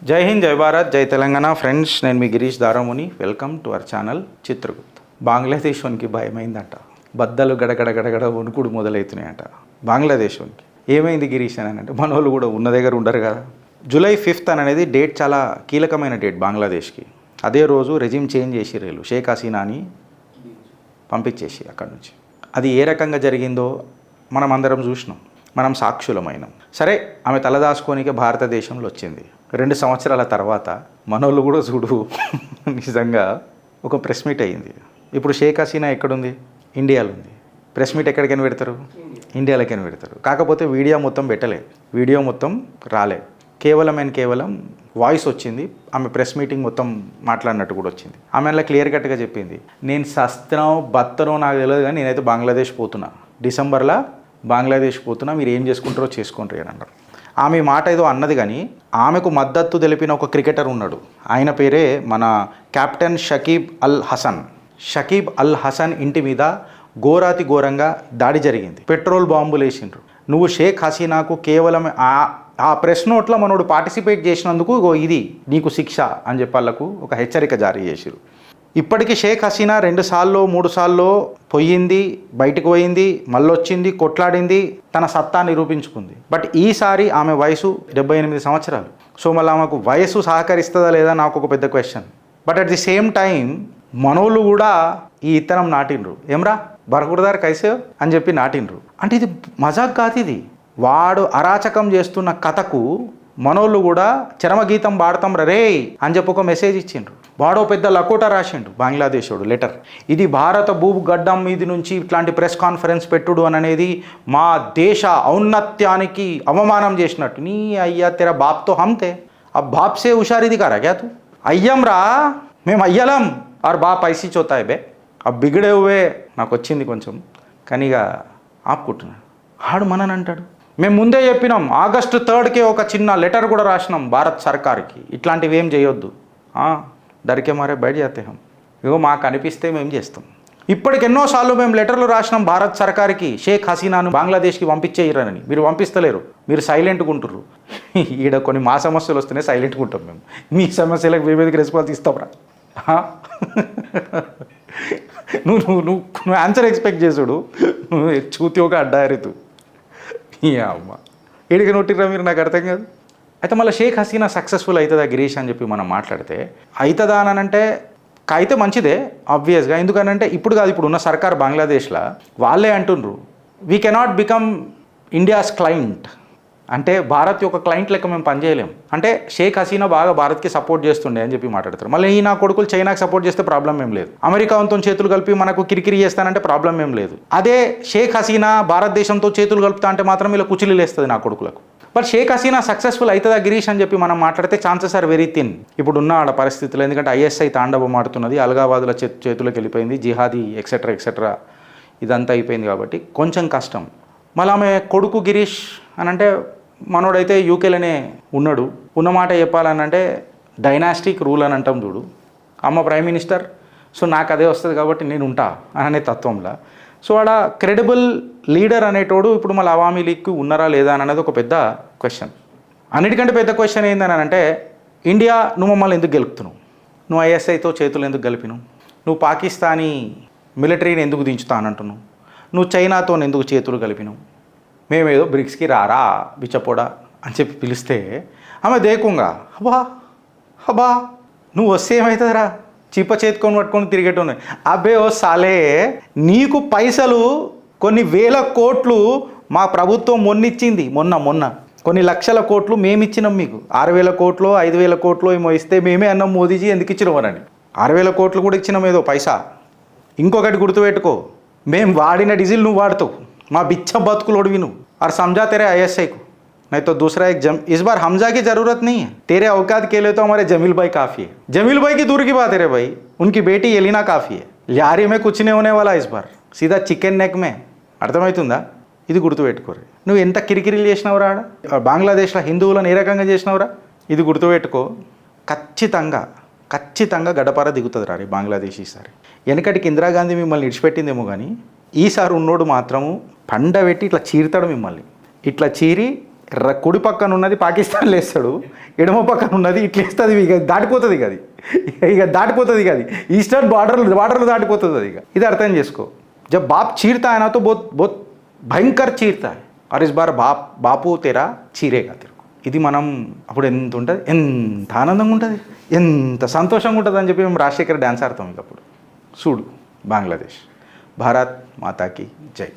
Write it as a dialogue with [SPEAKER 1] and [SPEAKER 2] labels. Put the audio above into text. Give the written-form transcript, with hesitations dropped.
[SPEAKER 1] జై హింద్, జై భారత్, జై తెలంగాణ. ఫ్రెండ్స్, నేను మీ Girish Daramuni. Welcome to our channel Chitragupt. బంగ్లాదేశ్కి భయమైందంట. బద్దలు గడగడ గడగడ వణుకుడు మొదలవుతున్నాయంట బంగ్లాదేశ్కి. ఏమైంది గిరీష్ అని అంటే, మన వాళ్ళు కూడా ఉన్న దగ్గర ఉండరు కదా. జూలై 5th అనేది డేట్ చాలా కీలకమైన డేట్ బంగ్లాదేశ్కి. అదే రోజు రెజిమ్ చేంజ్ చేసి రేలు షేక్ హసీనాని పంపించేసి అక్కడి నుంచి. అది ఏ రకంగా జరిగిందో మనం అందరం చూసినాం, మనం సాక్షులమైనాం. సరే, ఆమె తలదాచుకోనికే భారతదేశంలో వచ్చింది. 2 సంవత్సరాల తర్వాత మనోళ్ళు కూడా చూడు నిజంగా ఒక ప్రెస్ మీట్ అయ్యింది. ఇప్పుడు షేక్ హసీనా ఎక్కడుంది? ఇండియాలో ఉంది. ప్రెస్ మీట్ ఎక్కడికైనా పెడతారు? ఇండియాలోకైనా పెడతారు. కాకపోతే వీడియో మొత్తం పెట్టలే, వీడియో మొత్తం రాలే. కేవలం వాయిస్ వచ్చింది. ఆమె ప్రెస్ మీటింగ్ మొత్తం మాట్లాడినట్టు కూడా వచ్చింది. ఆమె అలా క్లియర్ కట్గా చెప్పింది, నేను సస్తనో బత్తనో నాకు తెలియదు, కానీ నేనైతే బంగ్లాదేశ్ పోతున్నా, డిసెంబర్లో బంగ్లాదేశ్ పోతున్నా, మీరు ఏం చేసుకుంటారో చేసుకుంటారు అని అన్నారు. ఆమె మాట ఏదో అన్నది, కానీ ఆమెకు మద్దతు తెలిపిన ఒక క్రికెటర్ ఉన్నాడు. ఆయన పేరే మన కెప్టెన్ షకీబ్ అల్ హసన్. షకీబ్ అల్ హసన్ ఇంటి మీద ఘోరాతి ఘోరంగా దాడి జరిగింది. పెట్రోల్ బాంబులు వేసిండ్రు. నువ్వు షేక్ హసీనాకు కేవలం ఆ ప్రెస్ నోట్లో మనోడు పార్టిసిపేట్ చేసినందుకు ఇది నీకు శిక్ష అని చెప్పాలకు ఒక హెచ్చరిక జారీ చేసిరు. ఇప్పటికీ షేక్ హసీనా 2 సార్లు 3 సార్లు పోయింది, బయటకు పోయింది, మళ్ళీ వచ్చింది, కొట్లాడింది, తన సత్తా నిరూపించుకుంది. బట్ ఈసారి ఆమె వయసు 78 సంవత్సరాలు. సో మళ్ళీ ఆమెకు వయసు సహకరిస్తుందా లేదా నాకు ఒక పెద్ద question. But at the same time మనోళ్ళు కూడా ఈ ఇత్తనం నాటిండ్రు. ఏమ్రా బరకుడదారు కైసే అని చెప్పి నాటిండ్రు. అంటే ఇది మజాక్ కాదు, ఇది వాడు అరాచకం చేస్తున్న కథకు మనోళ్ళు కూడా చరమగీతం పాడతాం రే అని చెప్పి ఒక మెసేజ్ ఇచ్చిండ్రు. వాడో పెద్ద లకోట రాసిండు బంగ్లాదేశోడు లెటర్. ఇది భారత భూగడ్డం మీద నుంచి ఇట్లాంటి ప్రెస్ కాన్ఫరెన్స్ పెట్టుడు అని అనేది మా దేశ ఔన్నత్యానికి అవమానం చేసినట్టు. నీ అయ్యా తెర బాప్తో హమ్తే ఆ బాప్సే హుషారిది కారా క్యా తూ? అయ్యం రా, మేము అయ్యలం ఆర్ బాప్ ఐసీ చోతాయి బే. ఆ బిగడే హువే నాకు వచ్చింది కొంచెం, కానీ ఇక ఆపుకుంటున్నాను. ఆడు మనని అంటాడు. మేము ముందే చెప్పినాం, August 3కే ఒక చిన్న లెటర్ కూడా రాసినాం భారత్ సర్కార్కి, ఇట్లాంటివి ఏం చేయొద్దు, దరికే మారే బయట చేస్తాం. ఇగో మాకు అనిపిస్తే మేము చేస్తాం. ఇప్పటికి ఎన్నోసార్లు మేము లెటర్లు రాసినాం భారత్ సర్కార్కి, షేక్ హసీనాను బంగ్లాదేశ్కి పంపించేయరని. మీరు పంపిస్తలేరు, మీరు సైలెంట్గా ఉంటుర్రు. ఈడ కొన్ని మా సమస్యలు వస్తేనే సైలెంట్గా ఉంటాం మేము. మీ సమస్యలకు మీ మీదకి రెస్పాన్స్ ఇస్తాంరా. నువ్వు ఆన్సర్ ఎక్స్పెక్ట్ చేసుడు, నువ్వు చూతి ఒక అడ్డారితు. అమ్మ ఏడికి నొట్టిరా మీరు, నాకు అర్థం కాదు. అయితే మళ్ళీ షేక్ హసీనా సక్సెస్ఫుల్ అవుతుందా గిరీష్ అని చెప్పి మనం మాట్లాడితే, అవుతుందా అని అంటే అయితే మంచిదే ఆబ్వియస్గా. ఎందుకనంటే ఇప్పుడు కాదు, ఇప్పుడు ఉన్న సర్కార్ బంగ్లాదేశ్లో వాళ్ళే అంటుండ్రు, we cannot become India's client. అంటే భారత్ యొక్క క్లయింట్ లెక్క మేము పనిచేయలేం. అంటే షేక్ హసీనా బాగా భారత్కి సపోర్ట్ చేస్తుండే అని చెప్పి మాట్లాడతారు. మళ్ళీ ఈ నా కొడుకులు చైనాకి సపోర్ట్ చేస్తే ప్రాబ్లం ఏం లేదు, అమెరికాతో చేతులు కలిపి మనకు కిరికిరి చేస్తానంటే ప్రాబ్లం ఏం లేదు. అదే షేక్ హసీనా భారతదేశంతో చేతులు కలుపుతా అంటే మాత్రం ఇలా కుచిలి లేస్తుంది నా కొడుకులకు. బట్ షేక్ హసీనా సక్సెస్ఫుల్ అవుతుందా గిరీష్ అని చెప్పి మనం మాట్లాడితే ఛాన్సెస్ ఆర్ వెరీ థిన్ ఇప్పుడున్న ఆడ పరిస్థితులు. ఎందుకంటే ఐఎస్ఐ తాండవం ఆడుతున్నది, అలగాబాదుల చేతులకు వెళ్ళిపోయింది, జిహాదీ ఎక్సెట్రా ఇదంతా అయిపోయింది. కాబట్టి కొంచెం కష్టం. మళ్ళీ ఆమె కొడుకు గిరీష్ అని అంటే మనోడైతే యూకేలోనే ఉన్నాడు. ఉన్నమాట చెప్పాలనంటే డైనాస్టిక్ రూల్ అని అంటాం చూడు, అమ్మ ప్రైమ్ మినిస్టర్, సో నాకు అదే వస్తుంది కాబట్టి నేను ఉంటా అనే తత్వంలో. సో ఆడ క్రెడిబుల్ లీడర్ అనేటోడు ఇప్పుడు మళ్ళీ అవామీ లీగ్కి ఉన్నారా లేదా అనేది ఒక పెద్ద క్వశ్చన్. అన్నిటికంటే పెద్ద క్వశ్చన్ ఏందని అంటే, ఇండియా నువ్వు మమ్మల్ని ఎందుకు గెలుపుతున్నావు? నువ్వు ఐఎస్ఐతో చేతులు ఎందుకు గెలిపినావు? నువ్వు పాకిస్తానీ మిలిటరీని ఎందుకు దించుతానంటున్నావు? నువ్వు చైనాతో ఎందుకు చేతులు కలిపినావు? మేమేదో బ్రిక్స్కి రారా బిచ్చపోడా అని చెప్పి పిలిస్తే ఆమె దేకుంగా హబా నువ్వు వస్తే ఏమవుతుందిరా, చిప్ప చేతుకొని పట్టుకొని తిరిగేటోనే. అబ్బే ఓ సాలే, నీకు పైసలు కొన్ని వేల కోట్లు మా ప్రభుత్వం మొన్నిచ్చింది, మొన్న కొన్ని లక్షల కోట్లు మేమిచ్చినాం మీకు. 6,000 కోట్లు 5,000 కోట్లు ఏమో ఇస్తే మేమే అన్నాం మోదీజీ ఎందుకు ఇచ్చినామని. 6,000 కోట్లు కూడా ఇచ్చినాం ఏదో పైసా. ఇంకొకటి గుర్తుపెట్టుకో, మేము వాడిన డీజిల్ నువ్వు వాడుతావు, మా బిచ్చ బతుకులోడివి నువ్వు. और समझा तेरे ISI को, नहीं तो दूसरा एक इस बार हमजा की ज़रूरत नहीं है, तेरे औकात के लिए तो हमारे जमील भाई काफ़ी है. जमील भाई की दूर की बात है रे भाई, उनकी बेटी एलिना काफ़ी है. यारी में कुछ नहीं होने वाला इस बार, सीधा चिकन नेक में. అర్థమవుతుందా? ఇది గుర్తుపెట్టుకోరు. నువ్వు ఎంత కిరికిరీలు చేసినావురా ఆడ బంగ్లాదేశ్లో, హిందువులను ఏ రకంగా చేసినావురా, ఇది గుర్తుపెట్టుకో. ఖచ్చితంగా గడపార దిగుతుంది రా బంగ్లాదేశ్ ఈసారి. వెనకటికి ఇందిరాగాంధీ మిమ్మల్ని ఇడిచిపెట్టిందేమో, కానీ ఈసారి ఉన్నోడు మాత్రము పండబెట్టి ఇట్లా చీరుతాడు మిమ్మల్ని. ఇట్లా చీరి కుడి పక్కన ఉన్నది పాకిస్తాన్లో వేస్తాడు, ఎడమ పక్కన ఉన్నది ఇట్లా వేస్తుంది, ఇక దాటిపోతుంది ఇక అది, ఇక దాటిపోతుంది ఇక అది, ఈస్టర్న్ బార్డర్లు దాటిపోతుంది అది. ఇక ఇది అర్థం చేసుకో. జబ్ బాప్ చీరతా అయినా తో బోత్ బోత్ భయంకర్ చీరతా और इस बार బాపు తెరా చీరేగా తిరుగు. ఇది మనం అప్పుడు ఎంత ఉంటుంది, ఎంత ఆనందంగా ఉంటుంది, ఎంత సంతోషంగా ఉంటుంది అని చెప్పి మేము రాజశేఖర్ డ్యాన్స్ ఆడతాం. ఇక అప్పుడు చూడు బంగ్లాదేశ్. భారత్ మాతాకి జై.